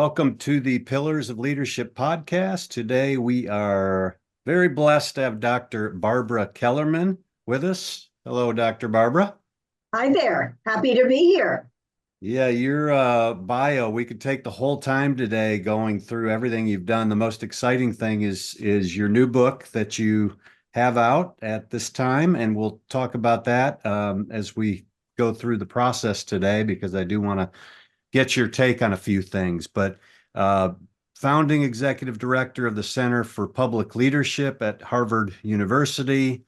Welcome to the Pillars of Leadership podcast. Today we are very blessed to have Dr. Barbara Kellerman with us. Hello, Dr. Barbara. Hi there. Happy to be here. Yeah, your bio, we could take the whole time today going through everything you've done. The most exciting thing is your new book that you have out at this time, and we'll talk about that as we go through the process today, because I do want to get your take on a few things. But founding executive director of the Center for Public Leadership at Harvard University,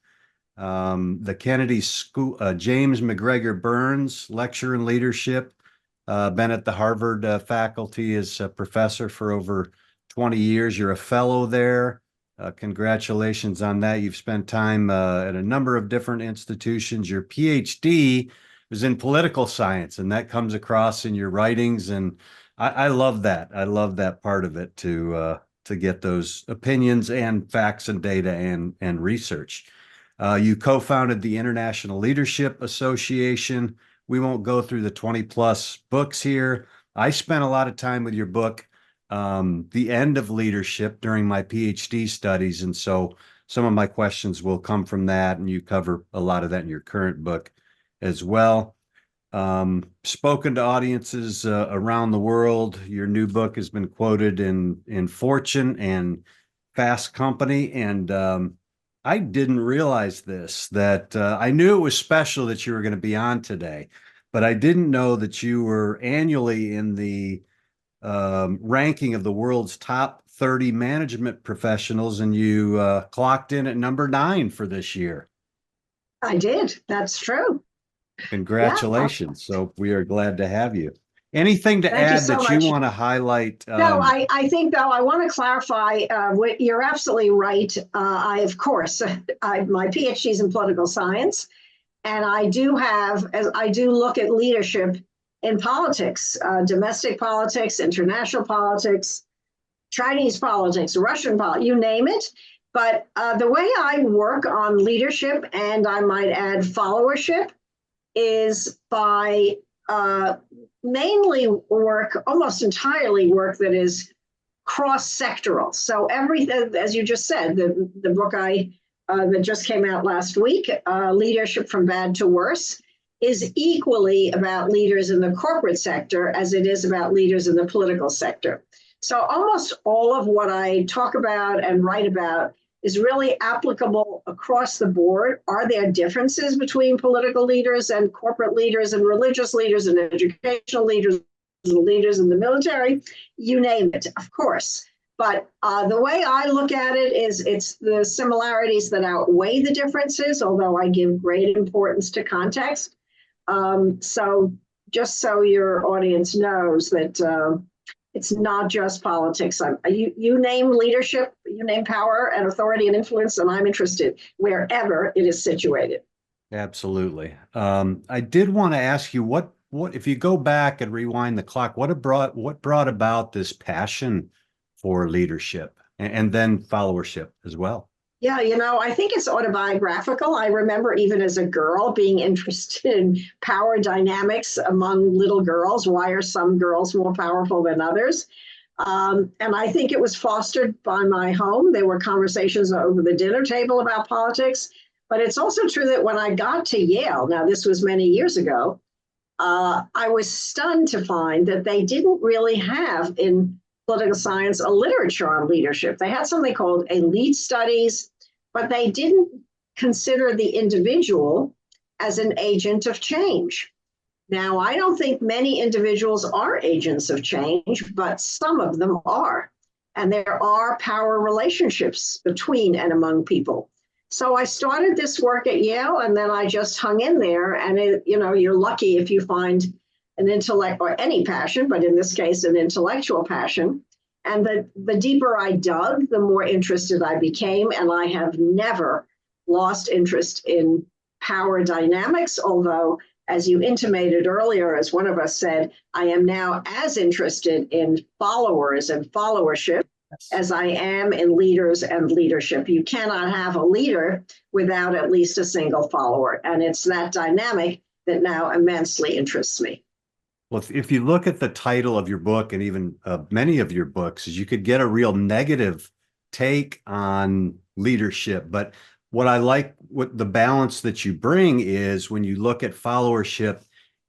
the Kennedy School, James MacGregor Burns Lecture in Leadership, been at the Harvard faculty as a professor for over 20 years. You're a fellow there. Congratulations on that. You've spent time at a number of different institutions. Your PhD was in political science, and that comes across in your writings. And I love that. I love that part of it, to get those opinions and facts and data and research. You co-founded the International Leadership Association. We won't go through the 20 plus books here. I spent a lot of time with your book, The End of Leadership, during my PhD studies. And so some of my questions will come from that, and you cover a lot of that in your current book as well. Spoken to audiences around the world. Your new book has been quoted in Fortune and Fast Company. And I didn't realize this, that I knew it was special that you were going to be on today, but I didn't know that you were annually in the ranking of the world's top 30 management professionals, and you clocked in at number 9 for this year. I did. That's true. Congratulations. So we are glad to have you. Anything to add that you want to highlight? No, I think, though, I want to clarify, you're absolutely right. My PhD is in political science, and I do look at leadership in politics, domestic politics, international politics, Chinese politics, Russian politics, you name it. But the way I work on leadership, and I might add followership, is by mainly work, almost entirely work that is cross-sectoral. So everything, as you just said, the book that just came out last week, Leadership from Bad to Worse, is equally about leaders in the corporate sector as it is about leaders in the political sector. So almost all of what I talk about and write about is really applicable across the board. Are there differences between political leaders and corporate leaders and religious leaders and educational leaders and leaders in the military? You name it, of course. But the way I look at it is it's the similarities that outweigh the differences, although I give great importance to context. So just so your audience knows that it's not just politics. You name leadership, you name power and authority and influence, and I'm interested wherever it is situated. Absolutely. I did want to ask you, what if you go back and rewind the clock, what brought about this passion for leadership and then followership as well? Yeah, I think it's autobiographical. I remember even as a girl being interested in power dynamics among little girls. Why are some girls more powerful than others? And I think it was fostered by my home. There were conversations over the dinner table about politics. But it's also true that when I got to Yale, now this was many years ago, I was stunned to find that they didn't really have in political science a literature on leadership. They had something called elite studies, but they didn't consider the individual as an agent of change. Now, I don't think many individuals are agents of change, but some of them are. And there are power relationships between and among people. So I started this work at Yale, and then I just hung in there. And you're lucky if you find an intellect or any passion, but in this case, an intellectual passion. And the deeper I dug, the more interested I became. And I have never lost interest in power dynamics, although, as you intimated earlier, as one of us said, I am now as interested in followers and followership as I am in leaders and leadership. You cannot have a leader without at least a single follower. And it's that dynamic that now immensely interests me. Well, if you look at the title of your book and even many of your books, you could get a real negative take on leadership. But what I like, what the balance that you bring is when you look at followership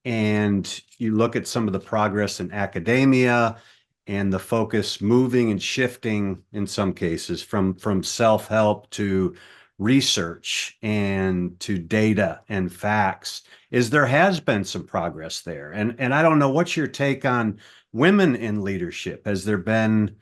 and you look at some of the progress in academia and the focus moving and shifting in some cases from self-help to research and to data and facts, is there has been some progress there. And I don't know, what's your take on women in leadership? Has there been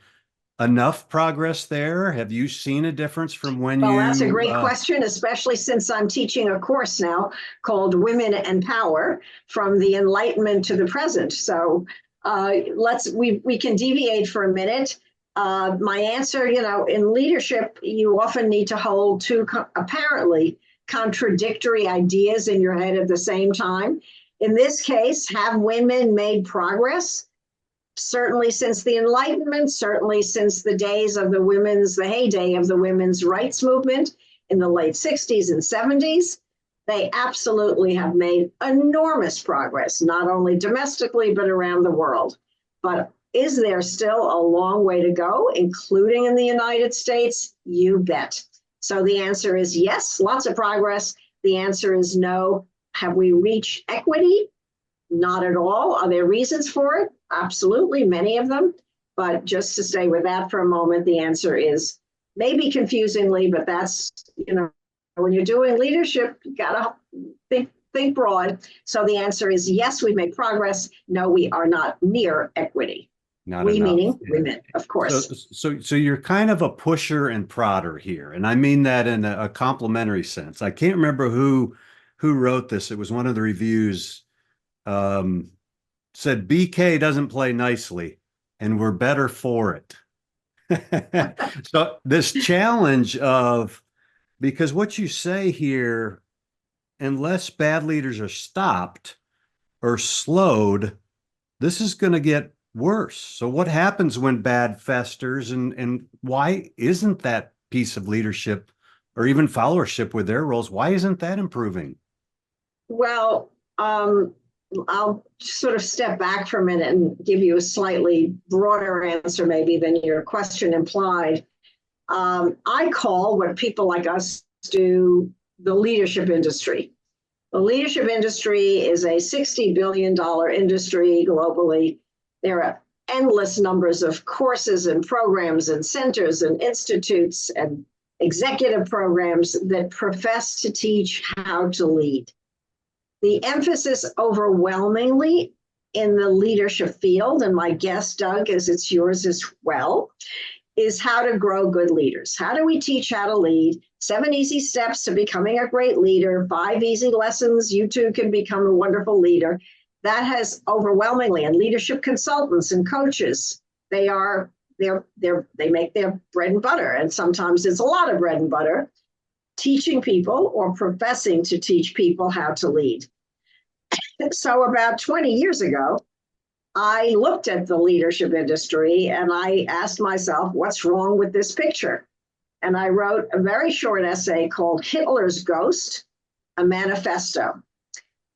enough progress there? Have you seen a difference from when Well, that's a you great question, especially since I'm teaching a course now called Women and Power from the Enlightenment to the Present. So we can deviate for a minute. My answer, in leadership, you often need to hold two apparently contradictory ideas in your head at the same time. In this case, have women made progress? Certainly since the Enlightenment, certainly since the days of the heyday of the women's rights movement in the late 60s and 70s, they absolutely have made enormous progress, not only domestically, but around the world. But is there still a long way to go, including in the United States? You bet. So the answer is yes, lots of progress. The answer is no. Have we reached equity? Not at all. Are there reasons for it? Absolutely, many of them. But just to stay with that for a moment, the answer is maybe confusingly, but that's, when you're doing leadership, you gotta think broad. So the answer is yes, we've made progress. No, we are not near equity. not We enough? meaning women, of course. So you're kind of a pusher and prodder here, and I mean that in a complimentary sense. I can't remember who wrote this. It was one of the reviews. Said BK doesn't play nicely, and we're better for it. So this challenge of, because what you say here, unless bad leaders are stopped or slowed, this is going to get worse. So what happens when bad festers, and why isn't that piece of leadership or even followership with their roles, why isn't that improving? Well, I'll sort of step back for a minute and give you a slightly broader answer maybe than your question implied. I call what people like us do the leadership industry. The leadership industry is a $60 billion industry globally. There are endless numbers of courses and programs and centers and institutes and executive programs that profess to teach how to lead. The emphasis overwhelmingly in the leadership field, and my guess, Doug, is it's yours as well, is how to grow good leaders. How do we teach how to lead? 7 easy steps to becoming a great leader, 5 easy lessons you too can become a wonderful leader. That has overwhelmingly, and leadership consultants and coaches, they make their bread and butter, and sometimes it's a lot of bread and butter, teaching people or professing to teach people how to lead. So about 20 years ago, I looked at the leadership industry and I asked myself, what's wrong with this picture? And I wrote a very short essay called Hitler's Ghost, a Manifesto.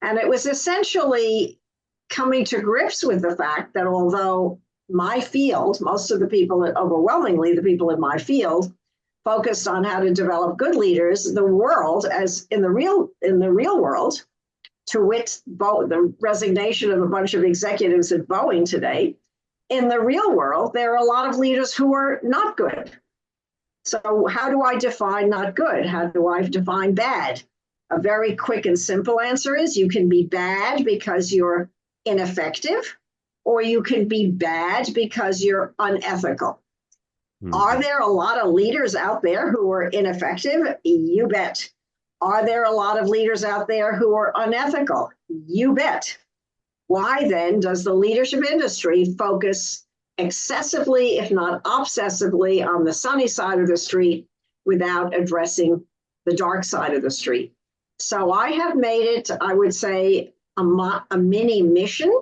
And it was essentially coming to grips with the fact that although my field, most of the people, overwhelmingly the people in my field, focused on how to develop good leaders, the world, as in the real world, to wit, the resignation of a bunch of executives at Boeing today, in the real world, there are a lot of leaders who are not good. So how do I define not good? How do I define bad? A very quick and simple answer is you can be bad because you're ineffective, or you can be bad because you're unethical. Are there a lot of leaders out there who are ineffective? You bet. Are there a lot of leaders out there who are unethical? You bet. Why then does the leadership industry focus excessively, if not obsessively, on the sunny side of the street without addressing the dark side of the street? So I have made it, I would say, a mini mission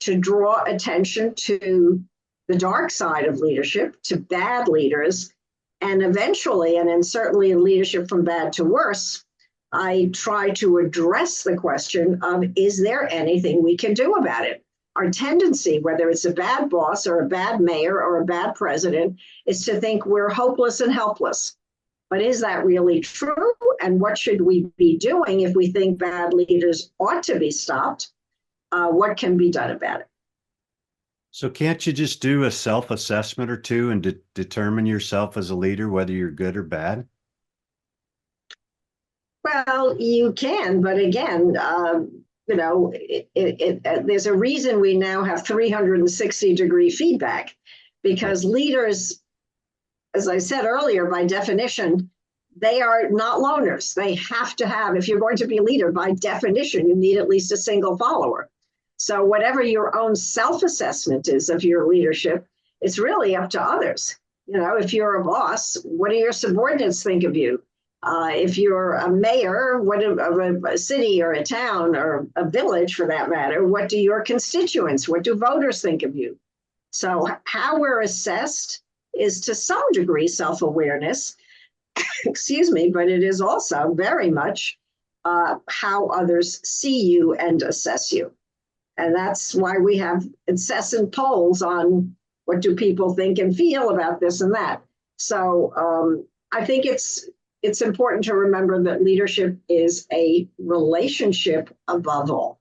to draw attention to the dark side of leadership, to bad leaders, and eventually, and then certainly in leadership from bad to worse, I try to address the question of, is there anything we can do about it? our tendency, whether it's a bad boss or a bad mayor or a bad president, is to think we're hopeless and helpless. But is that really true? And what should we be doing if we think bad leaders ought to be stopped? What can be done about it? So can't you just do a self-assessment or two and determine yourself as a leader, whether you're good or bad? Well, you can, but again, there's a reason we now have 360-degree feedback, because leaders, as I said earlier, by definition, they are not loners. They have to have, if you're going to be a leader, by definition, you need at least a single follower. So whatever your own self-assessment is of your leadership, it's really up to others. If you're a boss, what do your subordinates think of you? If you're a mayor, of a city or a town or a village for that matter, what do your constituents, what do voters think of you? So how we're assessed is to some degree self-awareness, excuse me, but it is also very much how others see you and assess you. And that's why we have incessant polls on what do people think and feel about this and that. So I think it's important to remember that leadership is a relationship above all.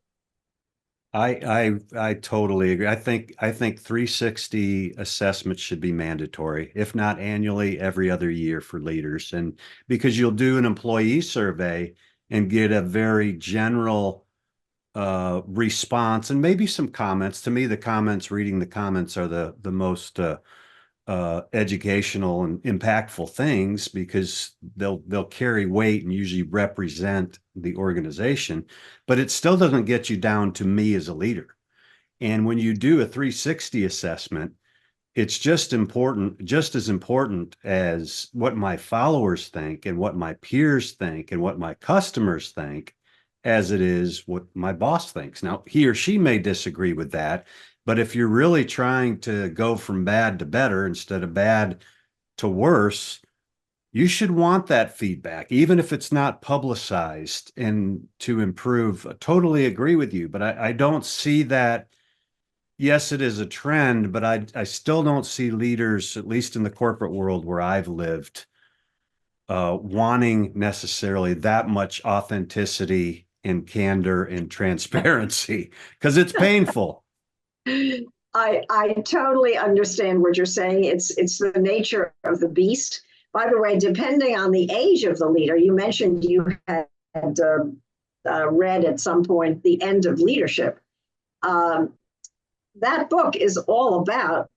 I totally agree. I think 360 assessments should be mandatory, if not annually, every other year for leaders. And because you'll do an employee survey and get a very general response and maybe some comments. To me, reading the comments are the most educational and impactful things, because they'll carry weight and usually represent the organization, but it still doesn't get you down to me as a leader. And when you do a 360 assessment, it's just as important as what my followers think and what my peers think and what my customers think, as it is what my boss thinks. Now, he or she may disagree with that, but if you're really trying to go from bad to better instead of bad to worse, you should want that feedback, even if it's not publicized, and to improve. I totally agree with you, but I don't see that. Yes, it is a trend, but I still don't see leaders, at least in the corporate world where I've lived, wanting necessarily that much authenticity and candor and transparency, because it's painful. I totally understand what you're saying. It's the nature of the beast. By the way, depending on the age of the leader, you mentioned you had read at some point The End of Leadership. That book is all about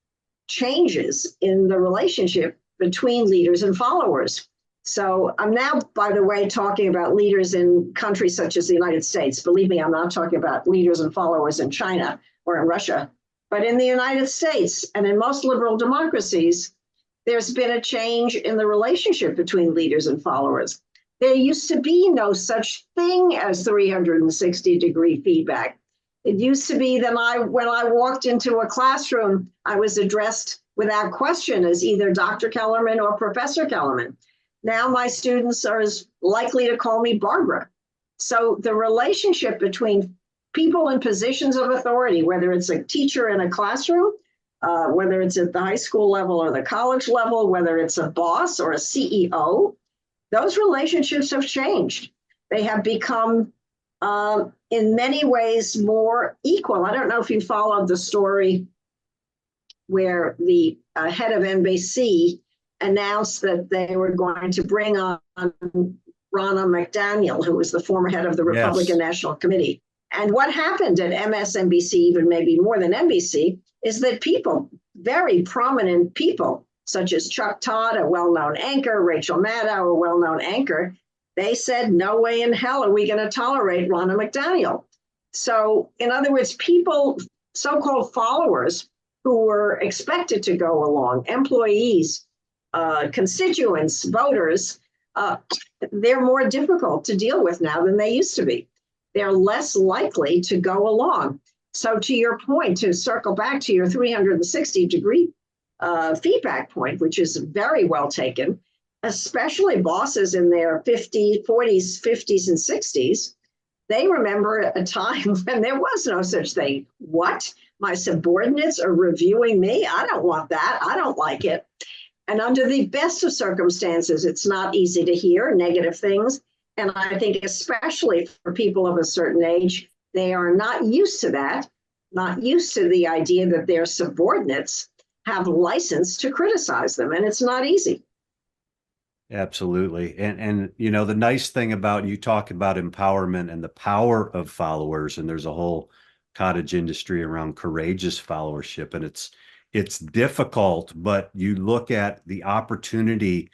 changes in the relationship between leaders and followers. So I'm now, by the way, talking about leaders in countries such as the United States. Believe me, I'm not talking about leaders and followers in China or in Russia. But in the United States and in most liberal democracies, there's been a change in the relationship between leaders and followers. There used to be no such thing as 360-degree feedback. It used to be that when I walked into a classroom, I was addressed without question as either Dr. Kellerman or Professor Kellerman. Now my students are as likely to call me Barbara. So the relationship between people in positions of authority, whether it's a teacher in a classroom, whether it's at the high school level or the college level, whether it's a boss or a CEO, those relationships have changed. They have become, in many ways, more equal. I don't know if you followed the story where the head of NBC announced that they were going to bring on Ronna McDaniel, who was the former head of the Republican National Committee. And what happened at MSNBC, even maybe more than NBC, is that people, very prominent people, such as Chuck Todd, a well-known anchor, Rachel Maddow, a well-known anchor, they said, no way in hell are we going to tolerate Ronna McDaniel. So, in other words, people, so-called followers who were expected to go along, employees, constituents, voters, they're more difficult to deal with now than they used to be. They're less likely to go along. So to your point, to circle back to your 360-degree feedback point, which is very well taken, especially bosses in their 40s, 50s, and 60s, they remember a time when there was no such thing. What? My subordinates are reviewing me. I don't want that. I don't like it. And under the best of circumstances, it's not easy to hear negative things. And I think especially for people of a certain age, they are not used to that, not used to the idea that their subordinates have license to criticize them. And it's not easy. Absolutely. And you know, the nice thing about you talk about empowerment and the power of followers, and there's a whole cottage industry around courageous followership, and it's difficult, but you look at the opportunity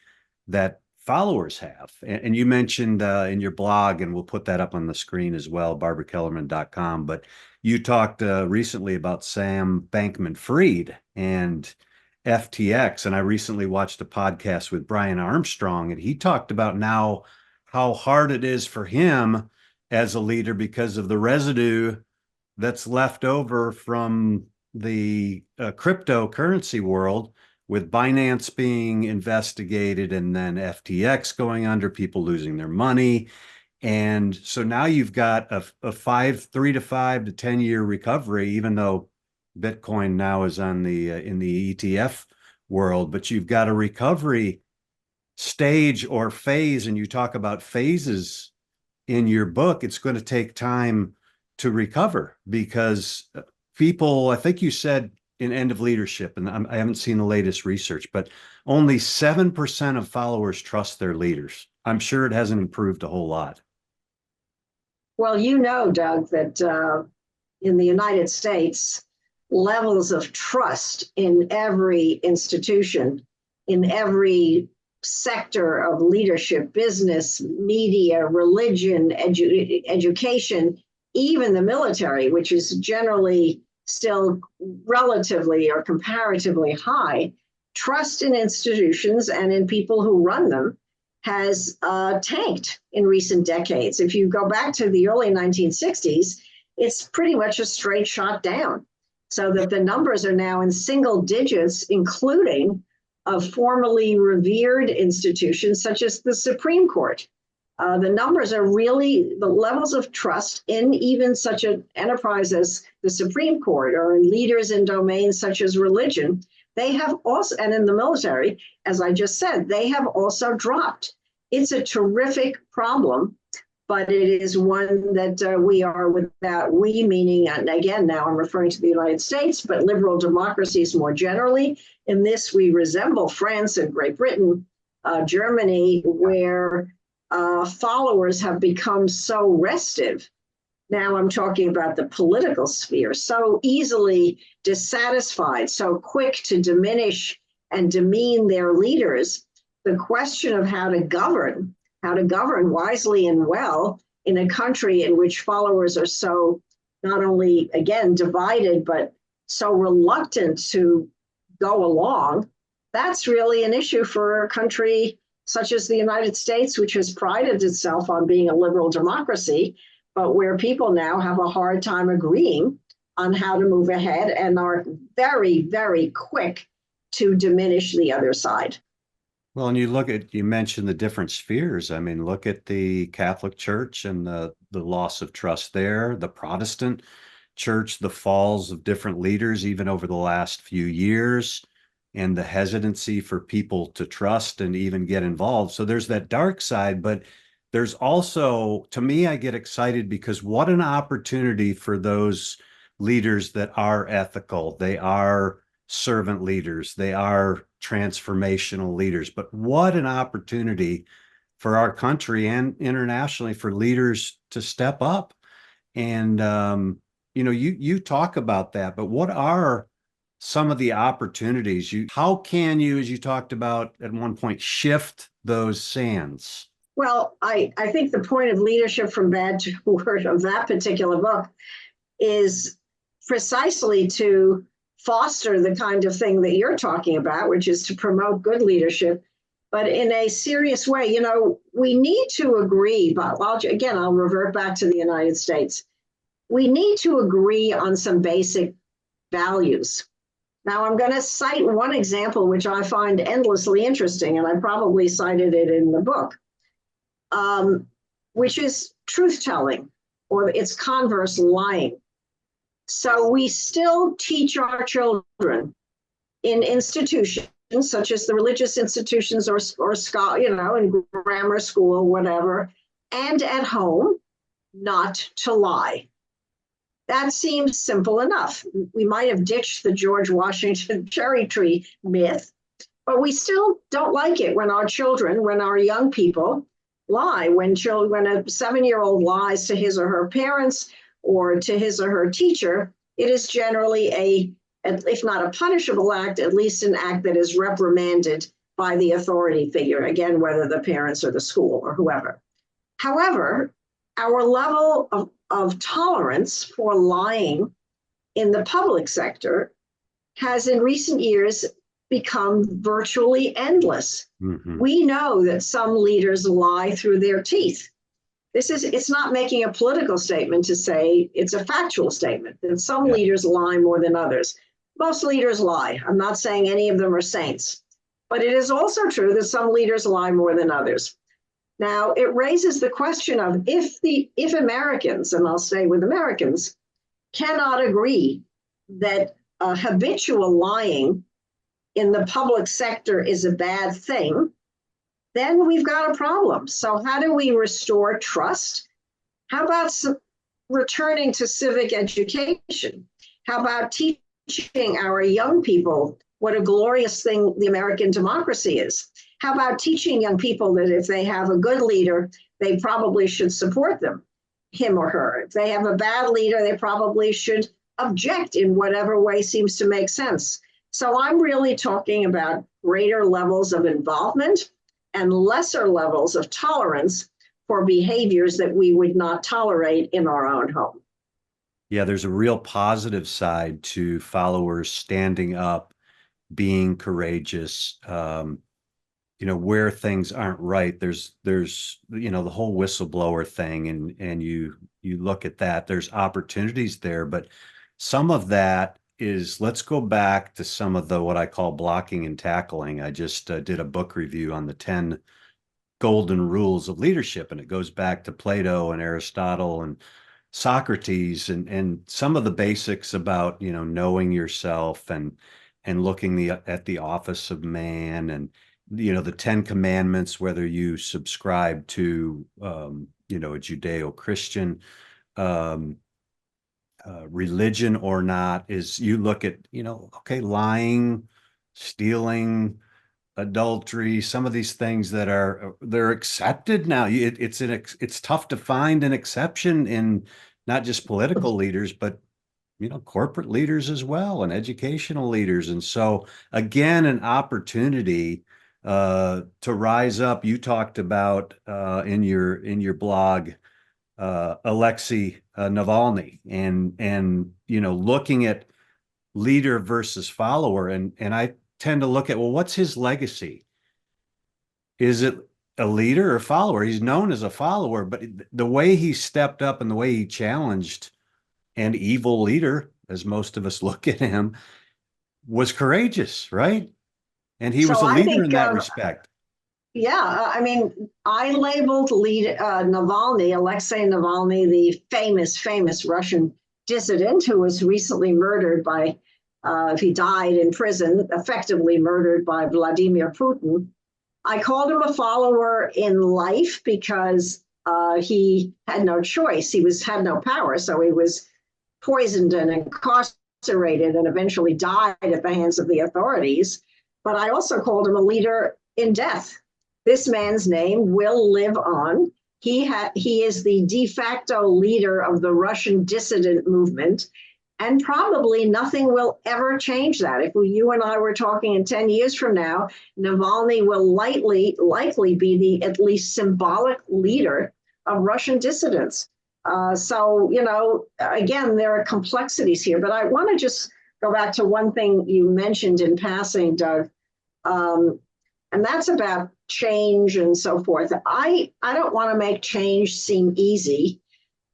that followers have. And you mentioned in your blog, and we'll put that up on the screen as well, barbarakellerman.com, but you talked recently about Sam Bankman-Fried and FTX. And I recently watched a podcast with Brian Armstrong, and he talked about now how hard it is for him as a leader because of the residue that's left over from the cryptocurrency world, with Binance being investigated and then FTX going under, people losing their money. And so now you've got a 3 to 5 to 10 year recovery, even though Bitcoin now is on the in the ETF world, but you've got a recovery stage or phase, and you talk about phases in your book. It's going to take time to recover because people, I think you said in End of Leadership, and I haven't seen the latest research, but only 7% of followers trust their leaders. I'm sure it hasn't improved a whole lot. Well, you know, Doug, that in the United States, levels of trust in every institution, in every sector of leadership, business, media, religion, education, even the military, which is generally still relatively or comparatively high, trust in institutions and in people who run them has tanked in recent decades. If you go back to the early 1960s, it's pretty much a straight shot down. So that the numbers are now in single digits, including of formerly revered institutions such as the Supreme Court. The numbers are really, the levels of trust in even such an enterprise as the Supreme Court or in leaders in domains such as religion, they have also, and in the military, as I just said, they have also dropped. It's a terrific problem, but it is one that we are without, we meaning, and again, now I'm referring to the United States, but liberal democracies more generally. In this, we resemble France and Great Britain, Germany, where followers have become so restive. Now I'm talking about the political sphere, so easily dissatisfied, so quick to diminish and demean their leaders. The question of how to govern wisely and well in a country in which followers are so not only, again, divided, but so reluctant to go along, that's really an issue for a country such as the United States, which has prided itself on being a liberal democracy, but where people now have a hard time agreeing on how to move ahead and are very, very quick to diminish the other side. Well, and you mentioned the different spheres. I mean, look at the Catholic Church and the loss of trust there, the Protestant Church, the falls of different leaders, even over the last few years, and the hesitancy for people to trust and even get involved. So there's that dark side, but there's also, to me, I get excited because what an opportunity for those leaders that are ethical. They are servant leaders. They are transformational leaders. But what an opportunity for our country and internationally for leaders to step up. And, you talk about that, but what are some of the opportunities? How can you, as you talked about at one point, shift those sands? Well, I think the point of leadership from bad to worse of that particular book is precisely to foster the kind of thing that you're talking about, which is to promote good leadership, but in a serious way. We need to agree, but again, I'll revert back to the United States. We need to agree on some basic values. Now, I'm going to cite one example, which I find endlessly interesting, and I probably cited it in the book, which is truth-telling, or its converse, lying. So we still teach our children in institutions such as the religious institutions or in grammar school, whatever, and at home, not to lie. That seems simple enough. We might have ditched the George Washington cherry tree myth, but we still don't like it when our young people lie. When a 7-year-old lies to his or her parents or to his or her teacher, it is generally if not a punishable act, at least an act that is reprimanded by the authority figure, again, whether the parents or the school or whoever. However, our level of tolerance for lying in the public sector has in recent years become virtually endless. Mm-hmm. We know that some leaders lie through their teeth. It's not making a political statement to say, it's a factual statement that some leaders lie more than others. Most leaders lie. I'm not saying any of them are saints, but it is also true that some leaders lie more than others. Now, it raises the question of if Americans, and I'll stay with Americans, cannot agree that habitual lying in the public sector is a bad thing, then we've got a problem. So how do we restore trust? How about returning to civic education? How about teaching our young people what a glorious thing the American democracy is? How about teaching young people that if they have a good leader, they probably should support him or her. If they have a bad leader, they probably should object in whatever way seems to make sense. So I'm really talking about greater levels of involvement and lesser levels of tolerance for behaviors that we would not tolerate in our own home. Yeah, there's a real positive side to followers standing up, being courageous, where things aren't right. There's the whole whistleblower thing, and you look at that, there's opportunities there, but some of that is, let's go back to some of what I call blocking and tackling. I just did a book review on the 10 golden rules of leadership, and it goes back to Plato and Aristotle and Socrates and some of the basics about, knowing yourself and looking at the office of man, and, the 10 commandments, whether you subscribe to, a Judeo-Christian religion or not, is you look at, lying, stealing, adultery, some of these things that they're accepted now. It's tough to find an exception in not just political leaders, but corporate leaders as well, and educational leaders. And so again, an opportunity to rise up. You talked about in your blog Alexei Navalny, and looking at leader versus follower, and I tend to look at, well, what's his legacy? Is it a leader or follower? He's known as a follower, but the way he stepped up and the way he challenged an evil leader, as most of us look at him, was courageous, right? And he was a leader in that respect. Yeah, I mean, I labeled Navalny, Alexei Navalny, the famous Russian dissident who was recently murdered by, he died in prison, effectively murdered by Vladimir Putin. I called him a follower in life because he had no choice. He had no power, so he was poisoned and incarcerated and eventually died at the hands of the authorities. But I also called him a leader in death. This man's name will live on. He is the de facto leader of the Russian dissident movement, and probably nothing will ever change that. If you and I were talking in 10 years from now, Navalny will likely be the at least symbolic leader of Russian dissidents. So, again, there are complexities here, but I want to just go back to one thing you mentioned in passing, Doug, and that's about change and so forth. I don't want to make change seem easy,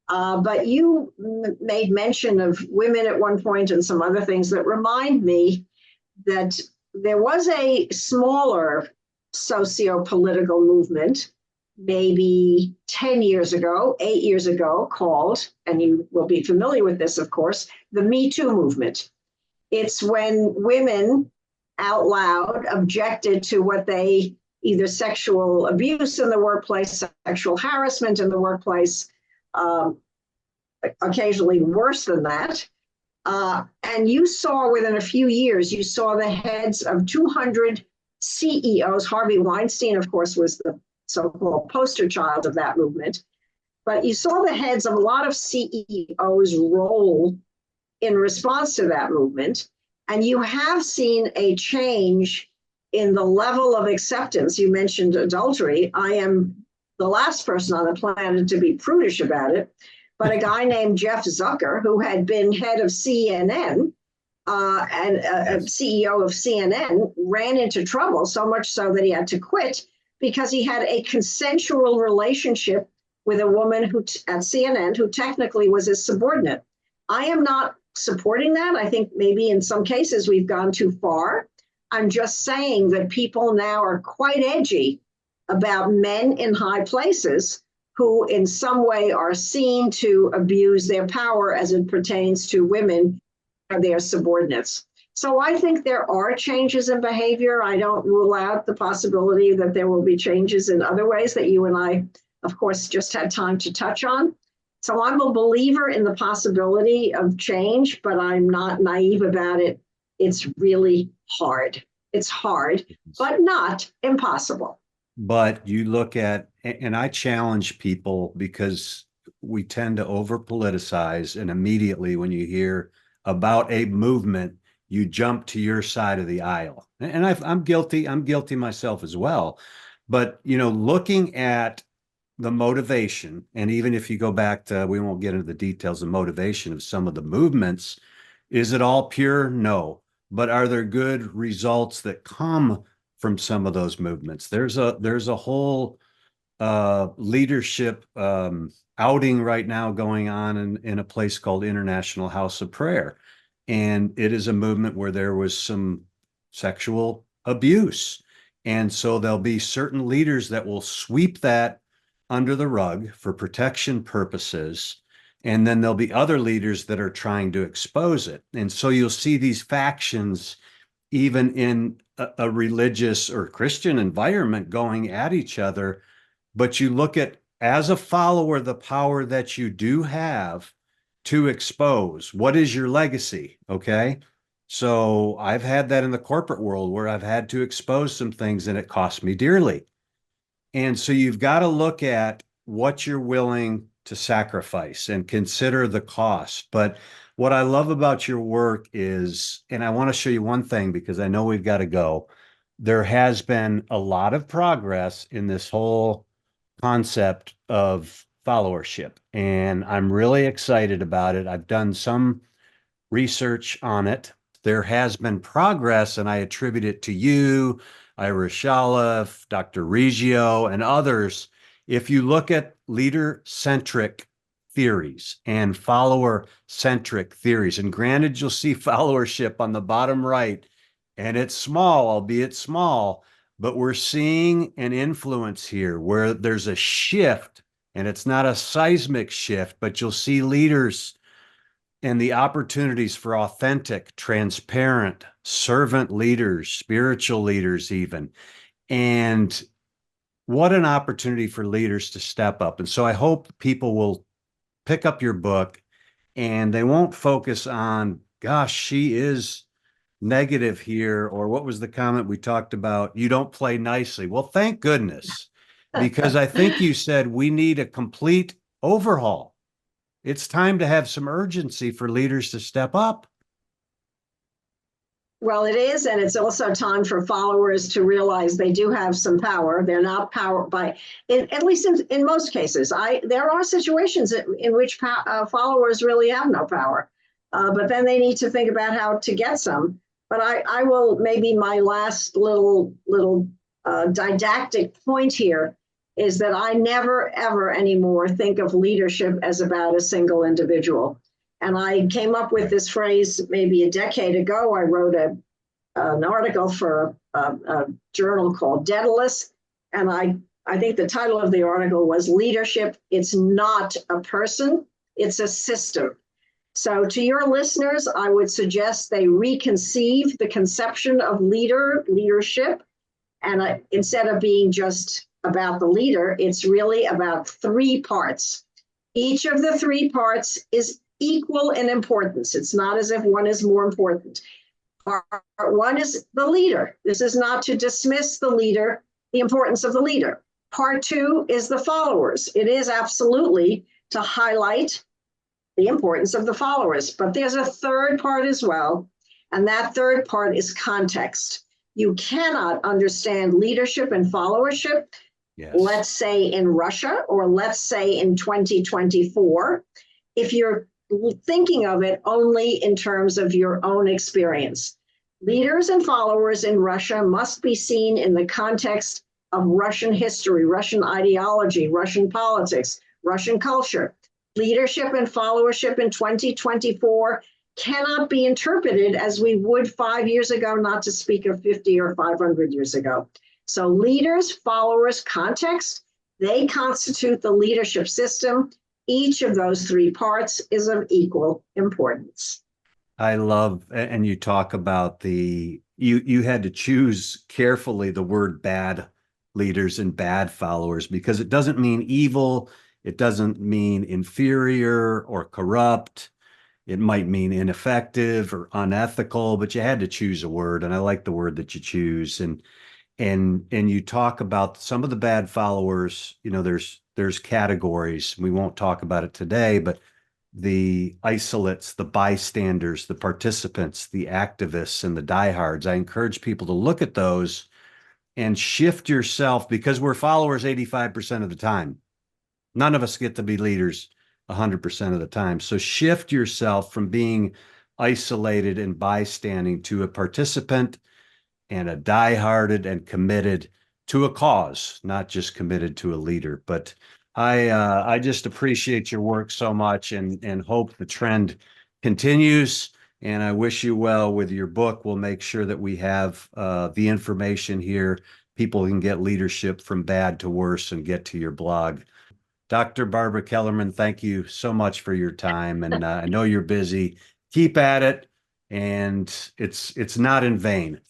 but you made mention of women at one point and some other things that remind me that there was a smaller socio-political movement maybe 10 years ago, 8 years ago, called, and you will be familiar with this, of course, the Me Too movement. It's when women out loud objected to what they either sexual abuse in the workplace, sexual harassment in the workplace, occasionally worse than that. And you saw within a few years, you saw the heads of 200 CEOs. Harvey Weinstein, of course, was the so-called poster child of that movement. But you saw the heads of a lot of CEOs roll in response to that movement. And you have seen a change in the level of acceptance. You mentioned adultery. I am the last person on the planet to be prudish about it. But a guy named Jeff Zucker, who had been head of CNN and a CEO of CNN, ran into trouble, so much so that he had to quit because he had a consensual relationship with a woman who at CNN who technically was his subordinate. I am not supporting that. I think maybe in some cases we've gone too far. I'm just saying that people now are quite edgy about men in high places who in some way are seen to abuse their power as it pertains to women or their subordinates. So I think there are changes in behavior. I don't rule out the possibility that there will be changes in other ways that you and I, of course, just had time to touch on. So I'm a believer in the possibility of change, but I'm not naive about it. It's really hard. It's hard, but not impossible. But you look at, and I challenge people because we tend to over politicize, and immediately when you hear about a movement, you jump to your side of the aisle. And I'm guilty myself as well. But, looking at the motivation, and even if you go back to, we won't get into the details of motivation of some of the movements, is it all pure? No. But are there good results that come from some of those movements? There's a whole leadership outing right now going on in a place called International House of Prayer. And it is a movement where there was some sexual abuse. And so there'll be certain leaders that will sweep that under the rug for protection purposes. And then there'll be other leaders that are trying to expose it. And so you'll see these factions, even in a religious or Christian environment, going at each other. But you look at, as a follower, the power that you do have to expose. What is your legacy? Okay. So I've had that in the corporate world where I've had to expose some things and it cost me dearly. And so you've got to look at what you're willing to sacrifice and consider the cost. But what I love about your work is, and I want to show you one thing because I know we've got to go. There has been a lot of progress in this whole concept of followership, and I'm really excited about it. I've done some research on it. There has been progress, and I attribute it to you, Ira Shalev, Dr. Reggio, and others. If you look at leader-centric theories and follower-centric theories, and granted, you'll see followership on the bottom right, and it's small, albeit small, but we're seeing an influence here where there's a shift, and it's not a seismic shift, but you'll see leaders and the opportunities for authentic, transparent, servant leaders, spiritual leaders even. And what an opportunity for leaders to step up. And so I hope people will pick up your book and they won't focus on, gosh, she is negative here, or what was the comment we talked about? You don't play nicely. Well, thank goodness, because I think you said we need a complete overhaul. It's time to have some urgency for leaders to step up. Well, it is, and it's also time for followers to realize they do have some power. They're not powered by, at least in most cases. There are situations in which followers really have no power, but then they need to think about how to get some. But I will, maybe my last little didactic point here is that I never, ever anymore think of leadership as about a single individual. And I came up with this phrase maybe a decade ago. I wrote an article for a journal called Daedalus, and I think the title of the article was Leadership. It's not a person, it's a system. So to your listeners, I would suggest they reconceive the conception of leadership. And instead of being just about the leader, it's really about three parts. Each of the three parts is equal in importance. It's not as if one is more important. Part one is the leader. This is not to dismiss the leader, the importance of the leader. Part two is the followers. It is absolutely to highlight the importance of the followers. But there's a third part as well, and that third part is context. You cannot understand leadership and followership, Yes. let's say in Russia, or let's say in 2024, if you're thinking of it only in terms of your own experience. Leaders and followers in Russia must be seen in the context of Russian history, Russian ideology, Russian politics, Russian culture. Leadership and followership in 2024 cannot be interpreted as we would 5 years ago, not to speak of 50 or 500 years ago. So leaders, followers, context, they constitute the leadership system. Each of those three parts is of equal importance. I love, and you talk about you had to choose carefully the word bad leaders and bad followers, because it doesn't mean evil. It doesn't mean inferior or corrupt. It might mean ineffective or unethical, but you had to choose a word. And I like the word that you choose. And you talk about some of the bad followers, there's categories. We won't talk about it today, but the isolates, the bystanders, the participants, the activists, and the diehards. I encourage people to look at those and shift yourself, because we're followers 85% of the time. None of us get to be leaders 100% of the time. So shift yourself from being isolated and bystanding to a participant and a dieharded and committed to a cause, not just committed to a leader. But I just appreciate your work so much and hope the trend continues. And I wish you well with your book. We'll make sure that we have the information here. People can get leadership from bad to worse and get to your blog. Dr. Barbara Kellerman, thank you so much for your time. And I know you're busy. Keep at it. And it's not in vain.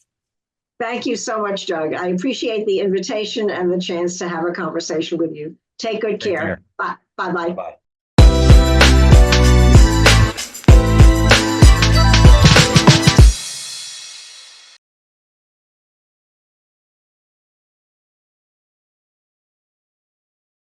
Thank you so much, Doug. I appreciate the invitation and the chance to have a conversation with you. Take good care. Bye. Bye-bye. Bye.